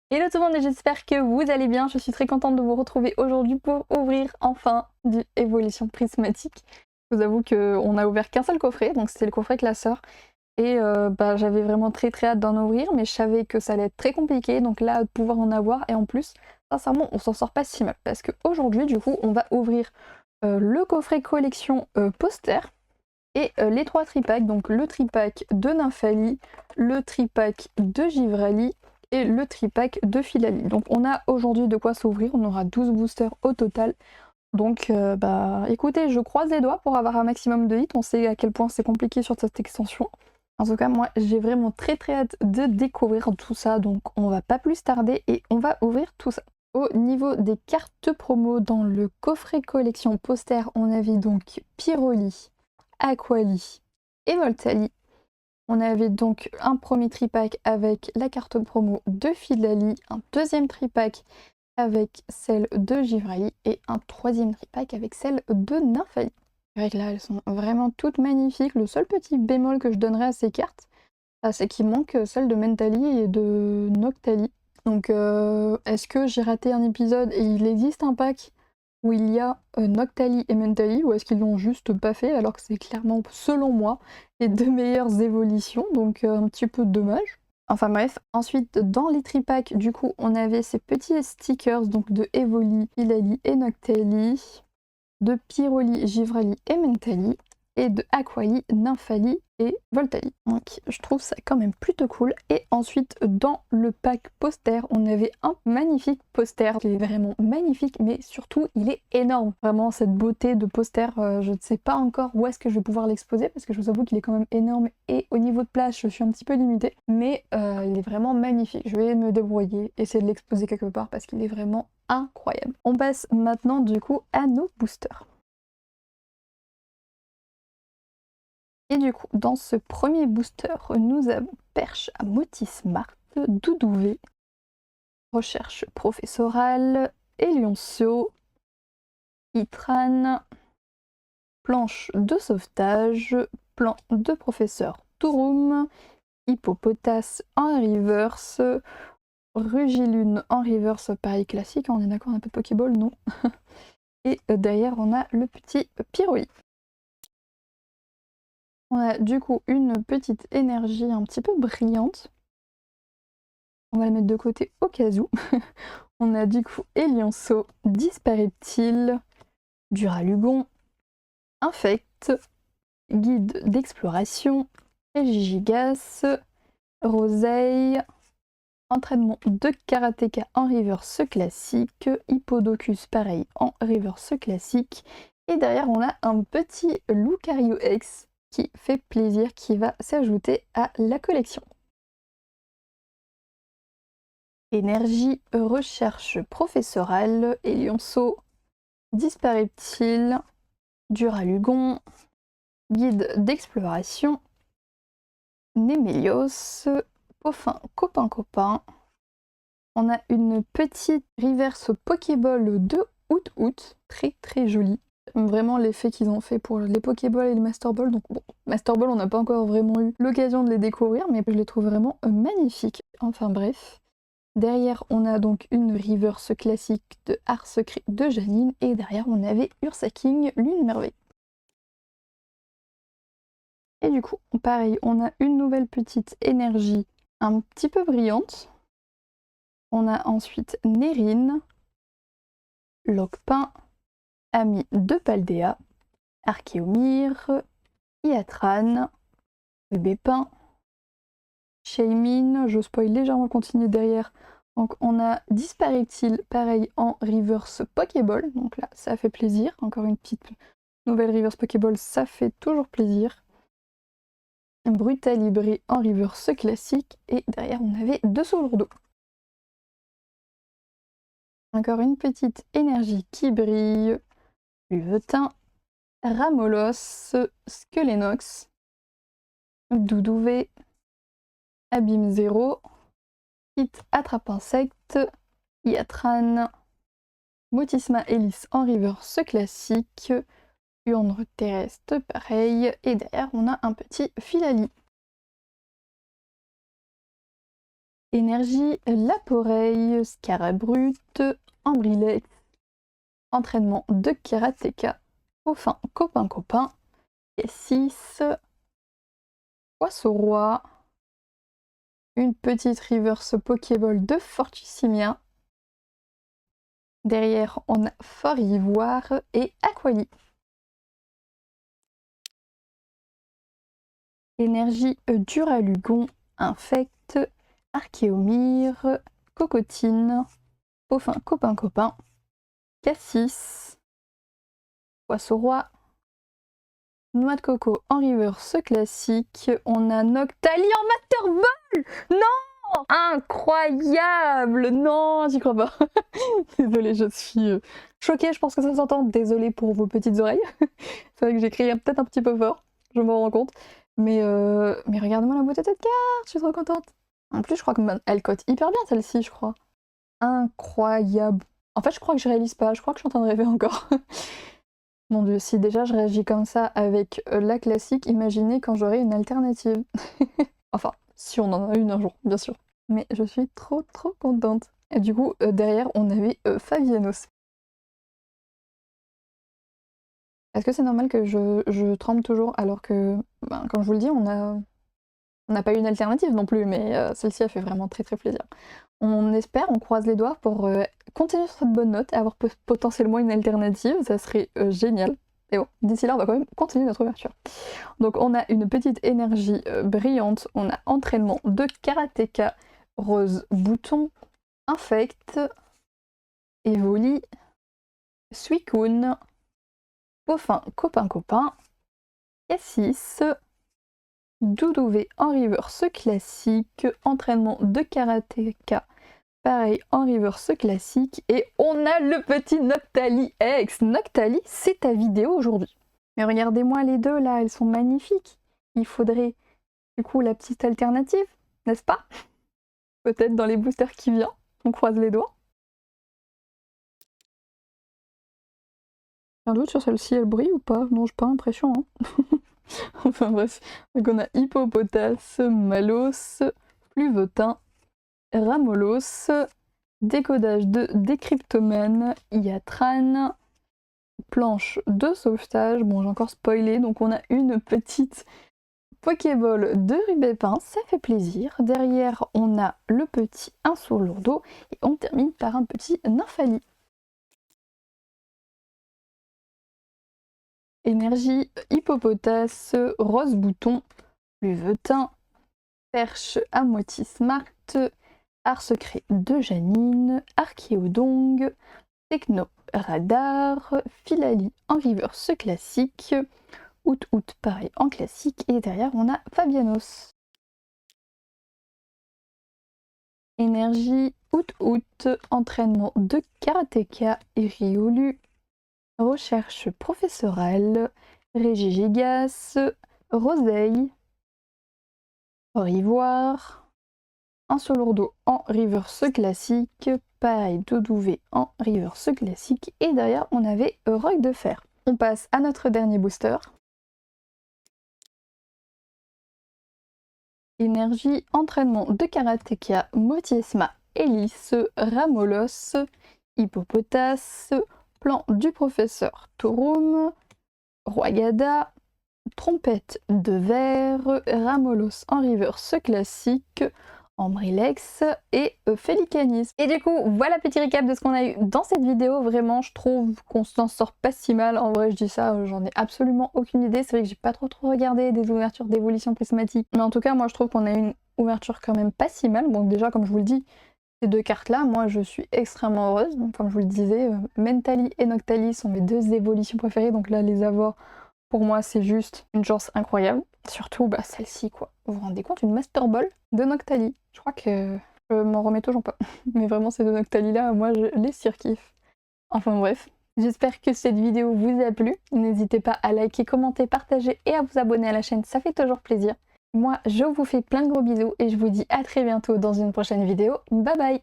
Hello tout le monde et j'espère que vous allez bien. Je suis très contente de vous retrouver aujourd'hui pour ouvrir enfin du Evolution Prismatique. Je vous avoue qu'on a ouvert qu'un seul coffret, donc c'était le coffret classeur. Et j'avais vraiment très hâte d'en ouvrir, mais je savais que ça allait être très compliqué, donc là, de pouvoir en avoir. Et en plus, sincèrement, on s'en sort pas si mal. Parce qu'aujourd'hui, du coup, on va ouvrir le coffret collection poster et les 3 tripacks, donc le tripack de Nymphalie, le tripack de Givrali et le tripack de Philalie. Donc on a aujourd'hui de quoi s'ouvrir, on aura 12 boosters au total. Donc écoutez, je croise les doigts pour avoir un maximum de hits, on sait à quel point c'est compliqué sur cette extension. En tout cas, moi j'ai vraiment très hâte de découvrir tout ça, donc on va pas plus tarder et on va ouvrir tout ça. Au niveau des cartes promo dans le coffret collection poster, on avait donc Pyroli, Aquali et Voltali. On avait donc un premier tripack avec la carte promo de Philalie, un deuxième tripack avec celle de Givrali et un troisième tripack avec celle de Nymphalie. C'est vrai que là, elles sont vraiment toutes magnifiques. Le seul petit bémol que je donnerais à ces cartes, c'est qu'il manque celle de Mentali et de Noctali. Donc est-ce que j'ai raté un épisode et il existe un pack où il y a Noctali et Mentali, ou est-ce qu'ils l'ont juste pas fait alors que c'est clairement, selon moi, les deux meilleures évolutions, donc un petit peu dommage. Enfin bref, ensuite dans les tripacks, du coup, on avait ces petits stickers donc de Evoli, Philalie et Noctali, de Pyroli, Givrali et Mentali, et de Aquali, Nymphalie et Voltali. Donc je trouve ça quand même plutôt cool. Et ensuite dans le pack poster, on avait un magnifique poster. Il est vraiment magnifique, mais surtout il est énorme. Vraiment cette beauté de poster, je ne sais pas encore où est-ce que je vais pouvoir l'exposer parce que je vous avoue qu'il est quand même énorme et au niveau de place je suis un petit peu limitée. Mais il est vraiment magnifique. Je vais me débrouiller, essayer de l'exposer quelque part parce qu'il est vraiment incroyable. On passe maintenant du coup à nos boosters. Et du coup, dans ce premier booster, nous avons Perche à Motismart, Doudouvé, Recherche professorale, Elioncio, Itran, Planche de sauvetage, Plan de professeur Touroum, Hippopotas en reverse, Rugilune en reverse, pareil classique, on est d'accord, un peu de Pokéball, non. Et derrière, on a le petit Pyroli. On a du coup une petite énergie un petit peu brillante. On va la mettre de côté au cas où. On a du coup Elionceau, Dispareptile, Duralugon, Infect, Guide d'exploration, Gigas, Roseille, Entraînement de Karateka en reverse classique, Hippodocus pareil en reverse classique. Et derrière on a un petit Lucario X qui fait plaisir, qui va s'ajouter à la collection. Énergie, recherche professorale, Elionceau, Dispareptile, Duralugon, Guide d'exploration, Némélios, Poffin copain. On a une petite reverse Pokéball de Out, très jolie. J'aime vraiment l'effet qu'ils ont fait pour les Pokéballs et les Master Ball. Donc bon, Master Ball, on n'a pas encore vraiment eu l'occasion de les découvrir, mais je les trouve vraiment magnifiques. Enfin bref. Derrière, on a donc une reverse classique de Art Secret de Janine. Et derrière, on avait Ursaking, Lune Merveille. Et du coup, pareil, on a une nouvelle petite énergie un petit peu brillante. On a ensuite Nérine, Locpin, Ami de Paldea, Archéomir, Iatran, Bébépin, Shaymin, je spoil légèrement le continu derrière. Donc on a Dispareptile, pareil en reverse Pokéball, donc là ça fait plaisir. Encore une petite nouvelle reverse Pokéball, ça fait toujours plaisir. Brutalibré en reverse classique, et derrière on avait deux Sourdough. Encore une petite énergie qui brille, Luvetin, Ramolos, Skelenox, Doudouvé, Abîme 0, Hit Attrape-Insecte, Iatran, Motisma Hélice en reverse classique, Urne terrestre pareil, et derrière on a un petit Philalie. Énergie Laporeille, Scarabrute, Ambrilex, entraînement de karatéka, Dauphin copain copain, K6, Poisson-Roi, une petite reverse Pokéball de Fortissimia. Derrière, on a Fort Ivoire et Aquali. Énergie Duralugon, Infect, Archéomire, Cocotine, Dauphin copain copain, Cassis, Poisson-Roi, Noix de coco en reverse classique. On a Noctali en Master Ball. Non, incroyable. Non, j'y crois pas. Désolée, je suis choquée, je pense que ça s'entend. Désolée pour vos petites oreilles. C'est vrai que j'ai crié peut-être un petit peu fort, je m'en rends compte. Mais regardez-moi la beauté de cette carte, je suis trop contente. En plus, je crois qu'elle cote hyper bien celle-ci, je crois. Incroyable. En fait, je crois que je réalise pas, je crois que je suis en train de rêver encore. Mon dieu, si déjà je réagis comme ça avec la classique, imaginez quand j'aurai une alternative. Enfin, si on en a une un jour, bien sûr. Mais je suis trop contente. Et du coup, derrière, on avait Fabianos. Est-ce que c'est normal que je tremble toujours alors que, ben, comme je vous le dis, on n'a pas eu une alternative non plus, mais celle-ci a fait vraiment très plaisir. On espère, on croise les doigts pour continuer sur cette bonne note, avoir potentiellement une alternative, ça serait génial. Et bon, d'ici là, on va quand même continuer notre ouverture. Donc on a une petite énergie brillante, on a entraînement de karatéka, rose bouton, infect, Evoli, Suicune, Dauphin copain copain, Cassis, Doudouvé en reverse classique, entraînement de karatéka, pareil en reverse classique, et on a le petit Noctali X. Noctali, c'est ta vidéo aujourd'hui. Mais regardez-moi les deux là, elles sont magnifiques. Il faudrait du coup la petite alternative, n'est-ce pas? Peut-être dans les boosters qui viennent, on croise les doigts. J'ai un doute sur celle-ci, elle brille ou pas? Non, j'ai pas l'impression. Hein. Enfin bref, donc on a Hippopotas, Malos, Fluvetin, Ramolos, décodage de Décryptomane, Iatran, planche de sauvetage, bon j'ai encore spoilé, donc on a une petite Pokéball de Rubépin, ça fait plaisir. Derrière on a le petit Insourlourdo et on termine par un petit Nymphali. Énergie Hippopotas, Rose Bouton, Luvetin, Perche à moitié smart, Art secret de Janine, Archéodong, Techno Radar, Filali en reverse classique, Out pareil en classique, et derrière on a Fabianos. Énergie Out, entraînement de karatéka et Riolu, recherche professorale, Régigigas, Roseille, Fort Ivoire, Insourlourdo en reverse classique, pareil Doudouvé en reverse classique, et derrière on avait Roc de Fer. On passe à notre dernier booster. Énergie, entraînement de karatéka, Motiesma, Hélice, Ramolos, Hippopotas, plan du professeur Torum, Royada, trompette de verre, Ramolos en reverse classique, Ambrilex et Félicanis. Et du coup, voilà petit récap de ce qu'on a eu dans cette vidéo. Vraiment, je trouve qu'on s'en sort pas si mal. En vrai, je dis ça, j'en ai absolument aucune idée. C'est vrai que j'ai pas trop regardé des ouvertures d'évolution prismatique. Mais en tout cas, moi, je trouve qu'on a une ouverture quand même pas si mal. Bon, déjà, comme je vous le dis, ces deux cartes-là, moi, je suis extrêmement heureuse. Donc, comme je vous le disais, Mentali et Noctali sont mes deux évolutions préférées. Donc là, les avoir, pour moi, c'est juste une chance incroyable. Surtout bah, celle-ci, quoi. Vous vous rendez compte, une Master Ball de Noctali. Je crois que je m'en remets toujours pas. Mais vraiment, ces deux Noctali-là, moi, je les surkiffe. Enfin bref, j'espère que cette vidéo vous a plu. N'hésitez pas à liker, commenter, partager et à vous abonner à la chaîne, ça fait toujours plaisir. Moi, je vous fais plein de gros bisous et je vous dis à très bientôt dans une prochaine vidéo. Bye bye!